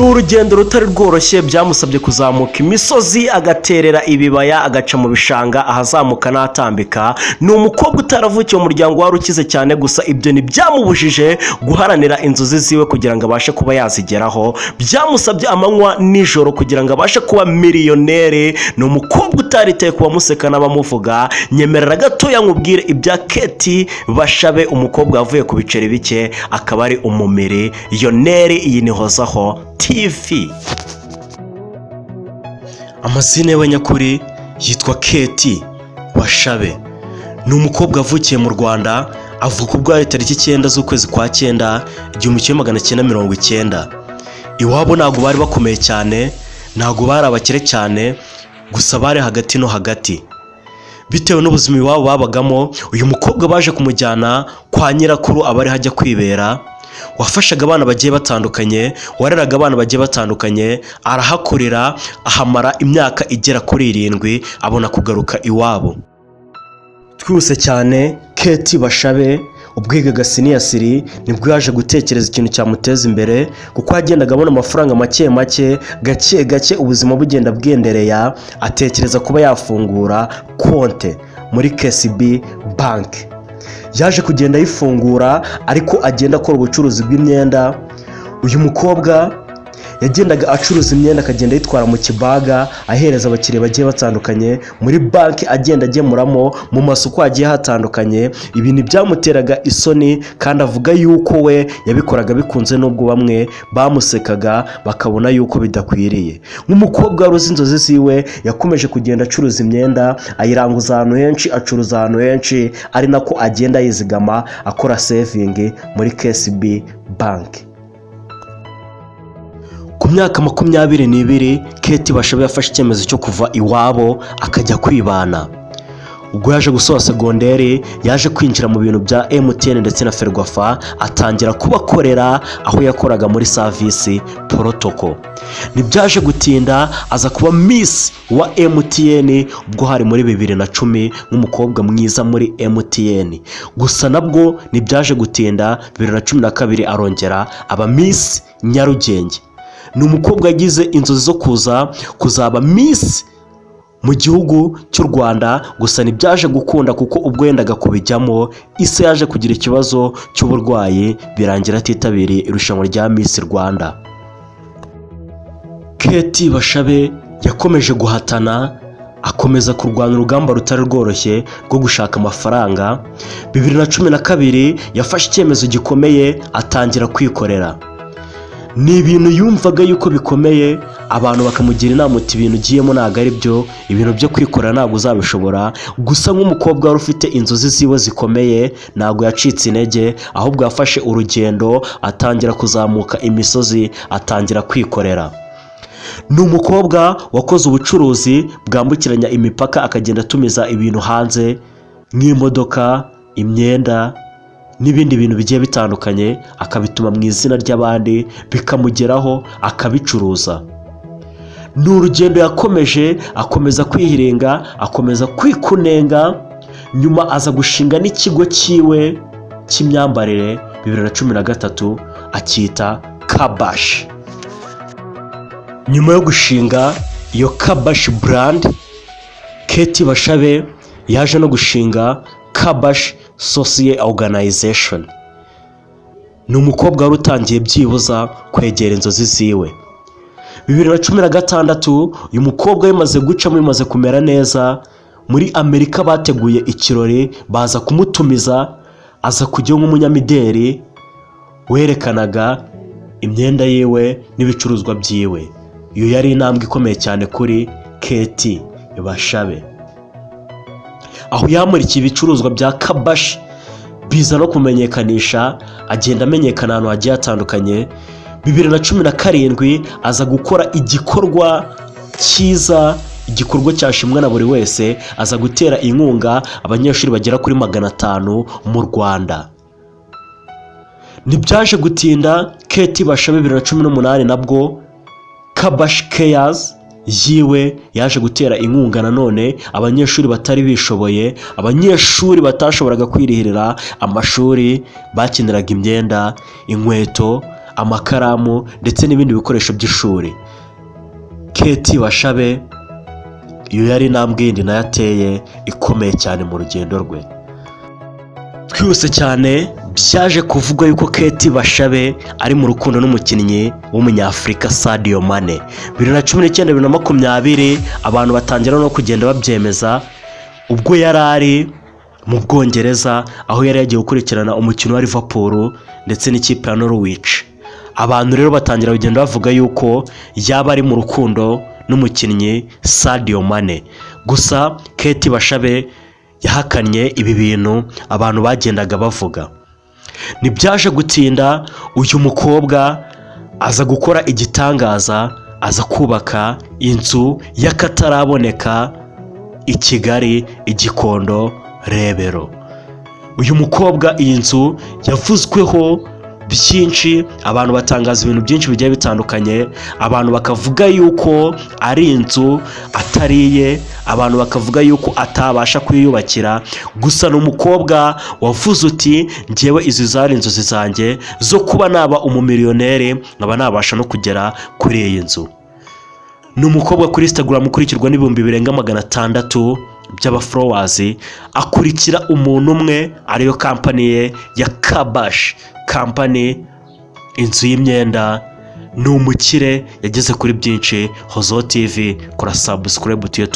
urugendo rutari rworoshye byamusabye kuzamuka imisozi agaterera ibibaya agaca mu bishanga ahazamuka n'ahatambika. Ni umukobwa utaravukiye mu muryango wari ukize cyane, gusa ibyo ntibyamubujije guharanira inzozi ziwe kugira ngo abashe kuba yazigeraho. Byamusabye amanywa nijoro kugira ngo abashe kuba miliyoneri. Ni umukobwa utariteye ku bamuseka n'abamuvuga. Nyemerera gatoya nkubwire ibya Keti Bashabe, umukobwa wavuye ku biceri bike akaba ari umumiliyoneri. Iyi ni Hozaho TV. Amazina ye nyakuri yitwa Keti Bashabe. Ni umukobwa wavukiye mu Rwanda, avuka ubwo tariki 9 z'ukwezi kwa 9 1990. Iwabo ntabwo bari bakomeye cyane, ntabwo bari abakire cyane, gusa bari hagati no hagati. Bitewe n'ubuzima iwabo babagamo, uyu mukobwa baje kumujyana kwa nyirakuru abari hajya kwibera. Wafashaga abana bagiye batandukanye, wareraga abana bagiye batandukanye, arahakorera ahamara imyaka igera kuri 7 abona kugaruka iwabo. Twihuse cyane, Keti Bashabe ubwigaga siniyasiri nibwo yaje gutekereza ikintu cyamuteza imbere, kuko yagendaga abona amafaranga make make, gake gake ubuzima bugenda bwendereya. Atekereza kuba yafungura konte muri KCB bank. Yaje kugenda yifungura, ariko agenda akora ubucuruzi bw'imyenda. Uyu mukobwa yagendaga acuruza imyenda akagenda yitwara mu kibaga ahereza abakiriya bagiye batandukanye, muri banki agenda agemuramo, mu masoko agiye hatandukanye. Ibintu byamuteraga isoni, kandi avuga yuko we yabikoraga bikunze, nubwo bamwe bamusekaga bakabona yuko bidakwiriye. Nk'umukobwa wari uzi inzozi ziwe, yakomeje kugenda acuruza imyenda, ayiranguza ahantu henshi, acuruza ahantu henshi, ari nako agenda yizigama akora saving muri KCB bank. Ku myaka 22 Keti Bashabe yafashe icyemezo cyo kuva iwabo akajya kwibana. Ubwo yaje gusoza segonderi, yaje kwinjira mu bintu bya MTN ndetse na Ferwafa, atangira kubakorera aho yakoraga muri service protocol. Nibyaje gutinda aza kuba Miss wa MTN ubwo hari muri 2010 nk'umukobwa mwiza muri MTN. Gusa nabwo nibyaje gutinda, 2012 arongera aba Miss Nyarugenge. Ni umukobwa yagize inzozi zo kuzaba Miss mu gihugu cy'u Rwanda, gusa ntibyaje gukunda kuko ubwo yendaga kubijyamo ise yaje kugira ikibazo cy'uburwayi, birangira atitabiriye irushanwa rya Miss Rwanda. Keti Bashabe yakomeje guhatana, akomeza kurwana urugamba rutari rworoshye rwo gushaka amafaranga. 2012 yafashe icyemezo gikomeye, atangira kwikorera. Ni ibintu yumvaga yuko bikomeye, abantu bakamugira inama uti ibintu ugiyemo ntabwo ari byo, ibintu byo kwikorera ntabwo uzabishobora. Gusa nk'umukobwa wari ufite inzozi ziwe zikomeye, ntabwo yacitse intege, ahubwo yafashe urugendo, atangira kuzamuka imisozi, atangira kwikorera. Ni umukobwa wakoze ubucuruzi bwambukiranya imipaka, akagenda atumiza ibintu hanze nk'imodoka, imyenda n'ibindi bintu bigiye bitandukanye, akabituma mu izina ry'abandi bikamugeraho akabicuruza. Ni urugendo yakomeje, akomeza kwihiringa, akomeza kwikunenga. Nyuma aza gushinga n'ikigo cyiwe cy'imyambarire 2013 akita Kabash. Nyuma yo gushinga iyo Kabash brand, Keti Bashabe yaje no gushinga Kabash Social Organization. Ni umukobwa wari utangiye byibuza kwegera inzozi ziwe. 2016 uyu mukobwa yamaze gucamo, bimaze kumera neza. Muri Amerika bateguye ikirori, baza kumutumiza, aza kujya nk'umunyamideri werekanaga imyenda yiwe n'ibicuruzwa byiwe. Iyo yari intambwe ikomeye cyane kuri Keti Bashabe. Aho yamurikiye ibicuruzwa bya Kabash, biza no kumenyekanisha, agenda amenyekana ahantu hagiye hatandukanye. 2017 aza gukora igikorwa cyiza, igikorwa cyashimwa na buri wese, aza gutera inkunga abanyeshuri bagera kuri 500 mu Rwanda. Nibyaje gutinda, Keti Bashabe 2018 nabwo Kabash Cares yiwe yaje gutera inkunga nanone abanyeshuri batari bishoboye, abanyeshuri batashoboraga kwirihirira amashuri, bakiniraga imyenda, inkweto, amakaramu ndetse n'ibindi bikoresho by'ishuri. Keti Bashabe iyo yari intambwe yindi nayo ateye ikomeye cyane mu rugendo rwe. Twihuse cyane, byaje kuvugwa yuko Keti Bashabe ari mu rukundo n'umukinnyi w'umunyafurika Sadio Mane. 2019-2020 abantu batangira no kugenda babyemeza ubwo yari ari mu Bwongereza, aho yari yagiye gukurikirana umukino wa Liverpool ndetse n'ikipe ya Norwich. Abantu rero batangira kugenda bavuga yuko yaba ari mu rukundo n'umukinnyi Sadio Mane. Gusa Keti Bashabe yahakanye ibi bintu abantu bagendaga bavuga. Ntibyaje gutinda, uyu mukobwa aza gukora igitangaza, aza kubaka inzu y'akataraboneka i Kigali, i Gikondo, Rebero. Uyu mukobwa iyi nzu yavuzweho byinshi, abantu batangaza ibintu byinshi bigiye bitandukanye. Abantu bakavuga yuko ari inzu atariye, abantu bakavuga yuko atabasha kwiyubakira. Gusa n'umukobwa wavuze uti njyewe izi zari inzozi zanjye zo kuba naba umumiliyoneri, nkaba nabasha no kugera kuri iyi nzu. Ni umukobwa kuri Instagram ukurikirwa n'ibihumbi birenga 600 by'abafollowers. Akurikira umuntu umwe ariyo kampani ye ya Kabash Company, inzu y'imyenda. Numukire yageze kuri byinshi. Hozo TV, kora subscribe tuye